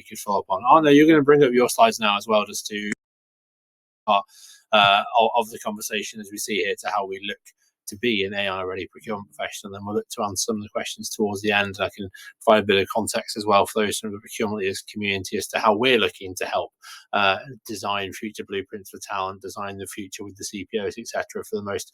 could follow up on. Arnaud, you're going to bring up your slides now as well, just to part of the conversation as we see here to how we look to be an AI-ready procurement professional. Then we'll look to answer some of the questions towards the end. I can provide a bit of context as well for those from the procurement leaders community as to how we're looking to help design future blueprints for talent, design the future with the CPOs, etc., for the most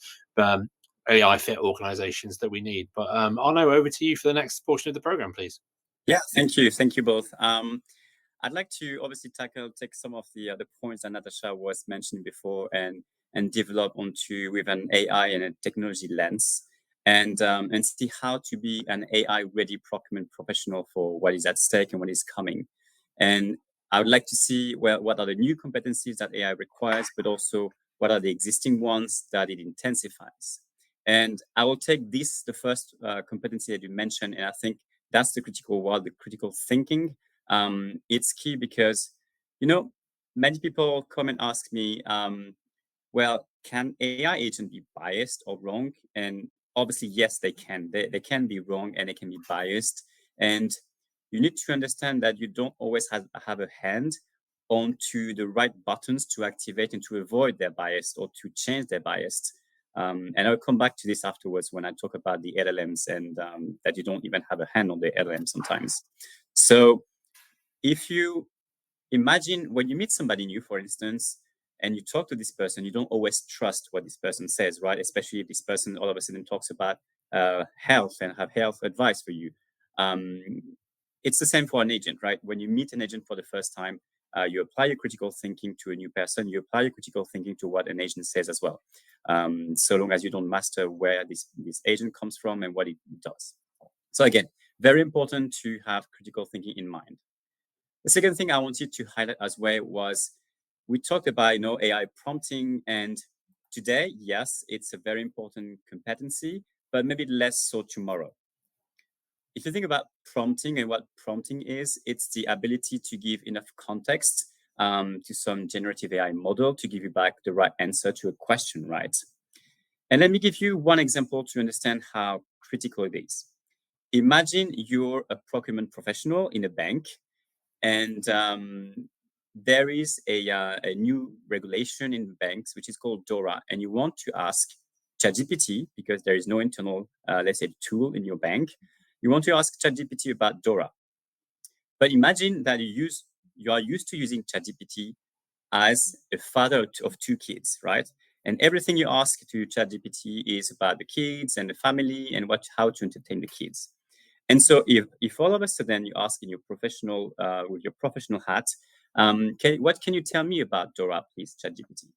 AI fit organizations that we need. But Arnaud, over to you for the next portion of the program, please. Yeah, thank you both. I'd like to obviously take some of the points that Natasha was mentioning before and develop onto with an AI and a technology lens, and see how to be an AI-ready procurement professional for what is at stake and what is coming. And I would like to see what are the new competencies that AI requires, but also what are the existing ones that it intensifies. And I will take the first competency that you mentioned, and I think that's the critical word, the critical thinking. It's key because, many people come and ask me, well, can AI agent be biased or wrong? And obviously, yes, they can. They can be wrong and they can be biased. And you need to understand that you don't always have a hand onto the right buttons to activate and to avoid their bias or to change their bias. And I'll come back to this afterwards when I talk about the LLMs and that you don't even have a hand on the LLM sometimes. So if you imagine when you meet somebody new, for instance, and you talk to this person, you don't always trust what this person says, right? Especially if this person all of a sudden talks about health and have health advice for you. It's the same for an agent, right? When you meet an agent for the first time, you apply your critical thinking to a new person, you apply your critical thinking to what an agent says as well. So long as you don't master where this agent comes from and what it does. So again, very important to have critical thinking in mind. The second thing I wanted to highlight as well was we talked about AI prompting, and today, yes, it's a very important competency, but maybe less so tomorrow. If you think about prompting and what prompting is, it's the ability to give enough context to some generative AI model to give you back the right answer to a question, right? And let me give you one example to understand how critical it is. Imagine you're a procurement professional in a bank, and there is a new regulation in banks, which is called DORA, and you want to ask ChatGPT, because there is no internal, let's say, tool in your bank. You want to ask ChatGPT about DORA. But imagine that you are used to using ChatGPT as a father of two kids, right? And everything you ask to ChatGPT is about the kids and the family and how to entertain the kids. And so if all of a sudden you ask in your professional, with your professional hat, what can you tell me about Dora, please, ChatGPT?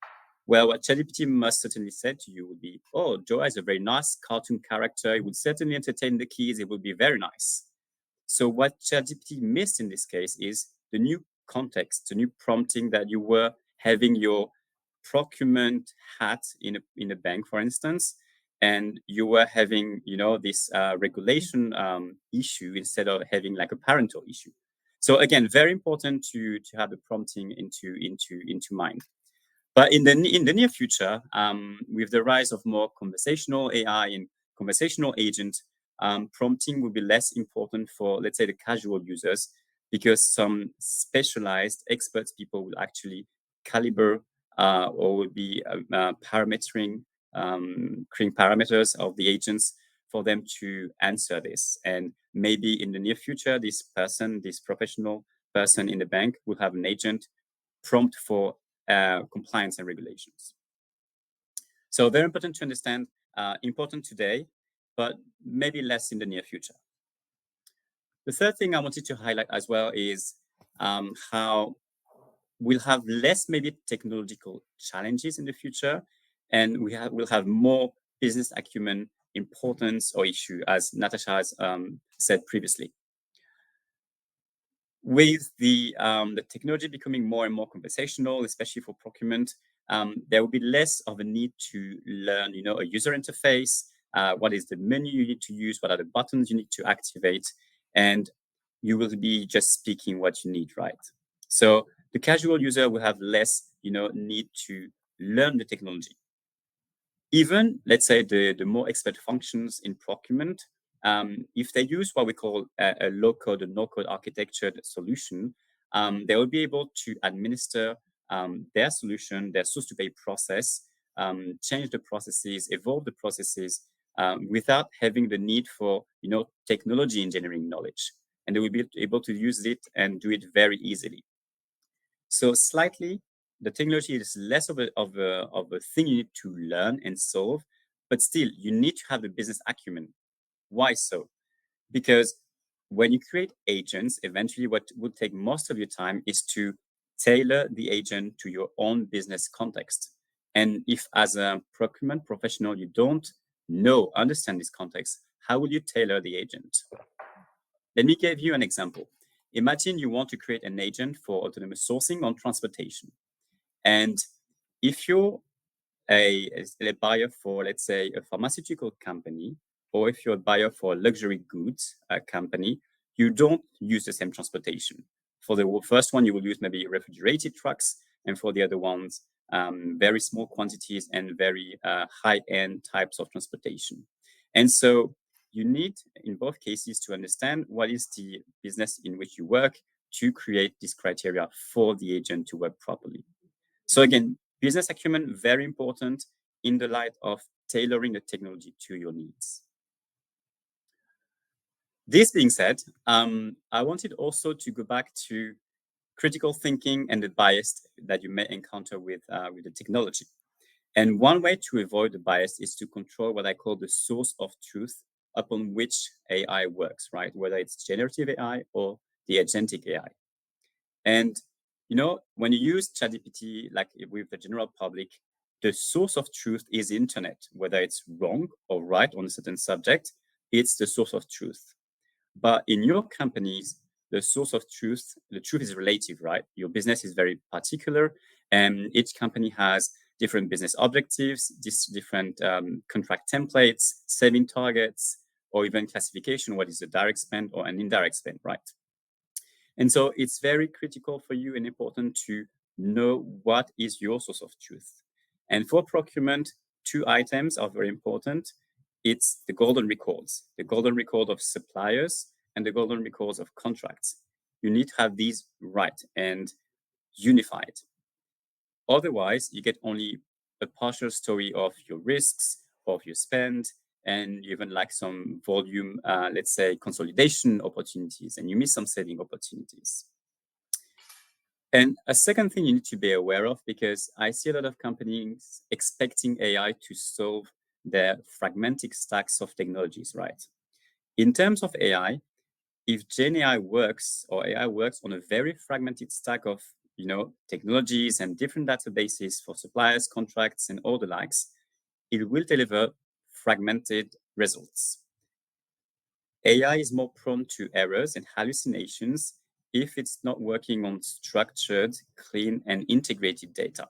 Well, what ChatGPT must certainly say to you would be, oh, Dora is a very nice cartoon character. It would certainly entertain the kids. It would be very nice. So what ChatGPT missed in this case is the new context, the new prompting that you were having your procurement hat in a bank, for instance, and you were having, this regulation issue instead of having like a parental issue. So again, very important to have the prompting into mind. But in the near future, with the rise of more conversational AI and conversational agent, prompting will be less important for, let's say, the casual users, because some specialized experts people will actually calibrate or will be parametering, creating parameters of the agents for them to answer this. And maybe in the near future, this professional person in the bank will have an agent prompt for compliance and regulations. So very important to understand, important today, but maybe less in the near future. The third thing I wanted to highlight as well is how we'll have less maybe technological challenges in the future, and we'll have more business acumen importance or issue, as Natasha has said previously. With the technology becoming more and more conversational, especially for procurement, there will be less of a need to learn, a user interface. What is the menu you need to use? What are the buttons you need to activate? And you will be just speaking what you need, right? So the casual user will have less, need to learn the technology. Even, let's say, the more expert functions in procurement, if they use what we call a low-code or no-code architectured solution, they will be able to administer their solution, their source to pay process, change the processes, evolve the processes without having the need for technology engineering knowledge, and they will be able to use it and do it very easily. So slightly, the technology is less of a thing you need to learn and solve, but still you need to have a business acumen. Why so? Because when you create agents, eventually what would take most of your time is to tailor the agent to your own business context. And if as a procurement professional, you don't understand this context, how will you tailor the agent? Let me give you an example. Imagine you want to create an agent for autonomous sourcing on transportation. And if you're a buyer for, let's say, a pharmaceutical company, or if you're a buyer for a luxury goods company, you don't use the same transportation. For the first one, you will use maybe refrigerated trucks, and for the other ones, very small quantities and very high-end types of transportation. And so you need, in both cases, to understand what is the business in which you work to create this criteria for the agent to work properly. So again, business acumen, very important in the light of tailoring the technology to your needs. This being said, I wanted also to go back to critical thinking and the bias that you may encounter with the technology. And one way to avoid the bias is to control what I call the source of truth upon which AI works, right? Whether it's generative AI or the agentic AI. And when you use ChatGPT, like with the general public, the source of truth is the internet. Whether it's wrong or right on a certain subject, it's the source of truth. But in your companies, the source of truth, the truth is relative, right? Your business is very particular, and each company has different business objectives, different contract templates, saving targets, or even classification, what is a direct spend or an indirect spend, right? And so it's very critical for you and important to know what is your source of truth. And for procurement, two items are very important. It's the golden records, the golden record of suppliers and the golden records of contracts. You need to have these right and unified. Otherwise, you get only a partial story of your risks, of your spend, and you even like some volume, let's say, consolidation opportunities, and you miss some saving opportunities. And a second thing you need to be aware of, because I see a lot of companies expecting AI to solve their fragmented stacks of technologies, right? In terms of AI, if Gen AI works or AI works on a very fragmented stack of technologies and different databases for suppliers, contracts, and all the likes, it will deliver fragmented results. AI is more prone to errors and hallucinations if it's not working on structured, clean, and integrated data.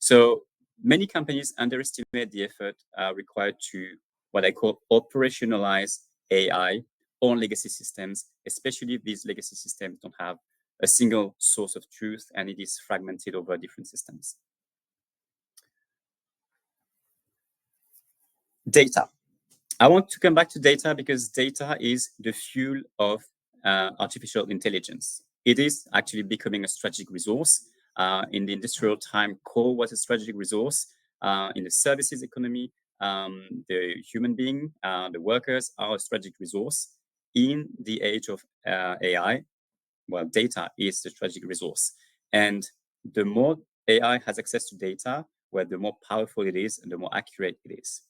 So many companies underestimate the effort required to what I call operationalize AI on legacy systems, especially if these legacy systems don't have a single source of truth and it is fragmented over different systems. Data. I want to come back to data because data is the fuel of artificial intelligence. It is actually becoming a strategic resource. In the industrial time, coal was a strategic resource. In the services economy, the human being, the workers are a strategic resource. In the age of AI, well, data is the strategic resource. And the more AI has access to data, well, the more powerful it is and the more accurate it is.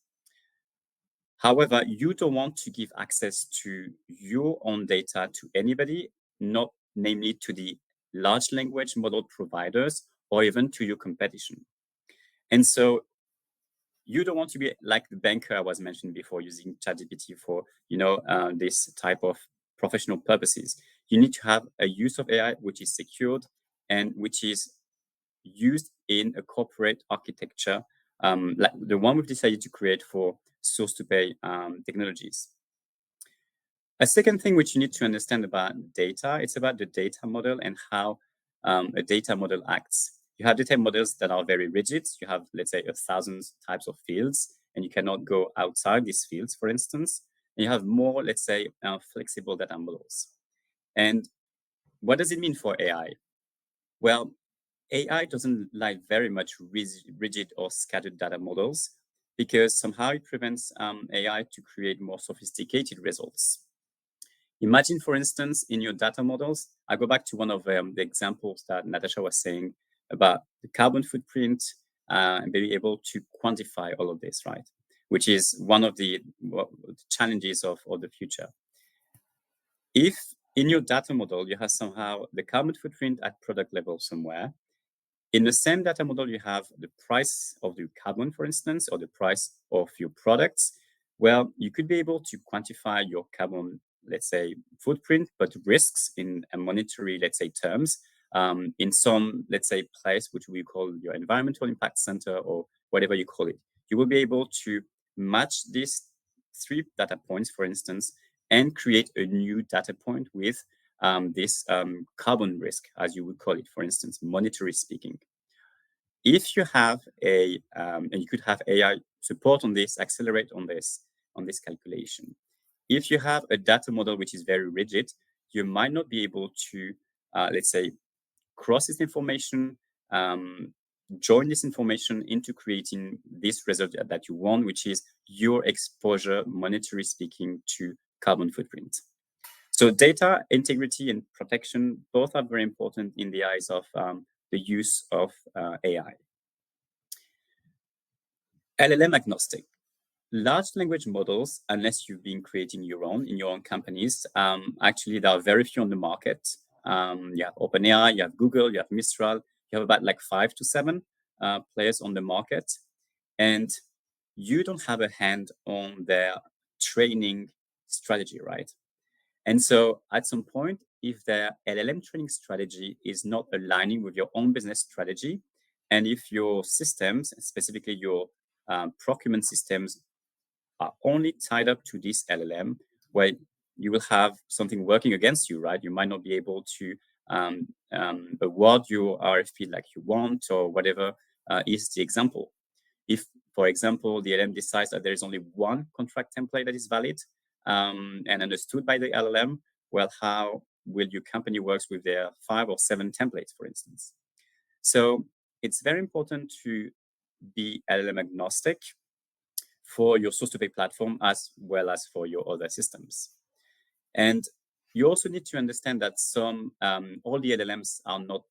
However, you don't want to give access to your own data to anybody, not namely to the large language model providers or even to your competition. And so you don't want to be like the banker I was mentioned before, using ChatGPT for this type of professional purposes. You need to have a use of AI which is secured and which is used in a corporate architecture, like the one we've decided to create for source to pay technologies. A second thing which you need to understand about data, it's about the data model and how a data model acts. You have data models that are very rigid. You have, let's say, 1,000 types of fields, and you cannot go outside these fields, for instance. And you have more, let's say, flexible data models. And what does it mean for AI? Well, AI doesn't like very much rigid or scattered data models because somehow it prevents AI to create more sophisticated results. Imagine, for instance, in your data models, I go back to one of the examples that Natasha was saying about the carbon footprint and being able to quantify all of this, right? Which is one of the challenges of the future. If in your data model, you have somehow the carbon footprint at product level somewhere, in the same data model, you have the price of the carbon, for instance, or the price of your products. Well, you could be able to quantify your carbon, let's say, footprint, but risks in a monetary, let's say, terms in some, let's say, place, which we call your environmental impact center or whatever you call it. You will be able to match these 3 data points, for instance, and create a new data point with this carbon risk, as you would call it, for instance, monetary speaking. If you have and you could have AI support on this, accelerate on this calculation. If you have a data model which is very rigid, you might not be able to, let's say, cross this information, join this information into creating this result that you want, which is your exposure, monetary speaking, to carbon footprint. So data integrity and protection both are very important in the eyes of the use of AI. LLM agnostic. Large language models, unless you've been creating your own in your own companies, actually there are very few on the market. You have OpenAI, you have Google, you have Mistral, you have about like 5 to 7 players on the market. And you don't have a hand on their training strategy, right? And so at some point, if their LLM training strategy is not aligning with your own business strategy, and if your systems, specifically your procurement systems, are only tied up to this LLM, where you will have something working against you, right? You might not be able to award your RFP like you want, or whatever is the example. If, for example, the LLM decides that there is only one contract template that is valid and understood by the LLM, well, how will your company work with their 5 or 7 templates, for instance? So it's very important to be LLM agnostic for your source-to-pay platform as well as for your other systems. And you also need to understand that all the LLMs are not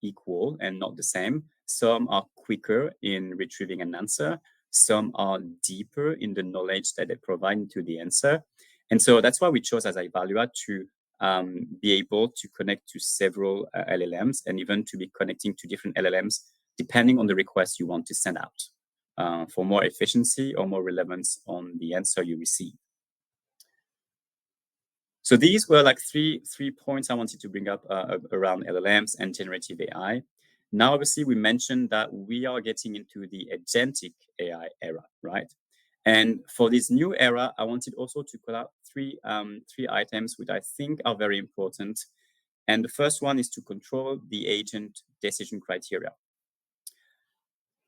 equal and not the same. Some are quicker in retrieving an answer. Some are deeper in the knowledge that they provide to the answer. And so that's why we chose as Ivalua to be able to connect to several LLMs and even to be connecting to different LLMs depending on the request you want to send out for more efficiency or more relevance on the answer you receive. So these were like three points I wanted to bring up around LLMs and generative AI. Now, obviously, we mentioned that we are getting into the agentic AI era, right? And for this new era, I wanted also to call out three items which I think are very important. And the first one is to control the agent decision criteria.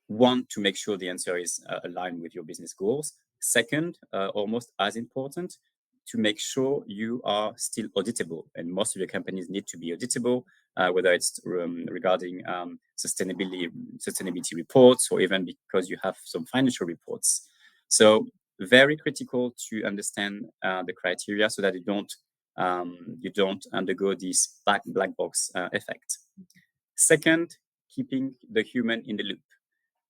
One, to make sure the answer is aligned with your business goals. Second, almost as important, to make sure you are still auditable. And most of your companies need to be auditable, whether it's regarding sustainability reports or even because you have some financial reports. So very critical to understand the criteria so that you don't undergo this black box effect. Second, keeping the human in the loop.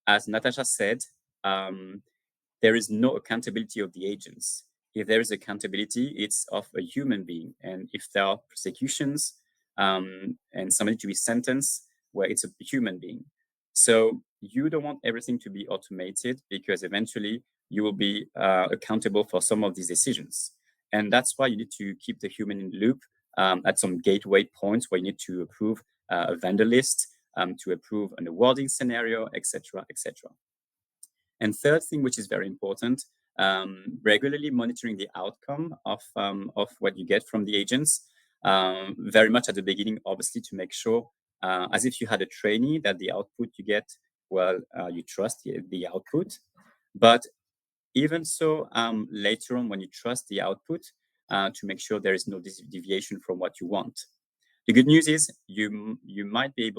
As Natasha said, there is no accountability of the agents. If there is accountability, it's of a human being. And if there are prosecutions and somebody to be sentenced, well, it's a human being. So you don't want everything to be automated because eventually you will be accountable for some of these decisions. And that's why you need to keep the human in the loop at some gateway points where you need to approve a vendor list, to approve an awarding scenario, etc., etc. And third thing, which is very important, regularly monitoring the outcome of what you get from the agents. Very much at the beginning, obviously, to make sure, as if you had a trainee, that the output you get, well, you trust the output. But even so, later on, when you trust the output, to make sure there is no deviation from what you want. The good news is you might be able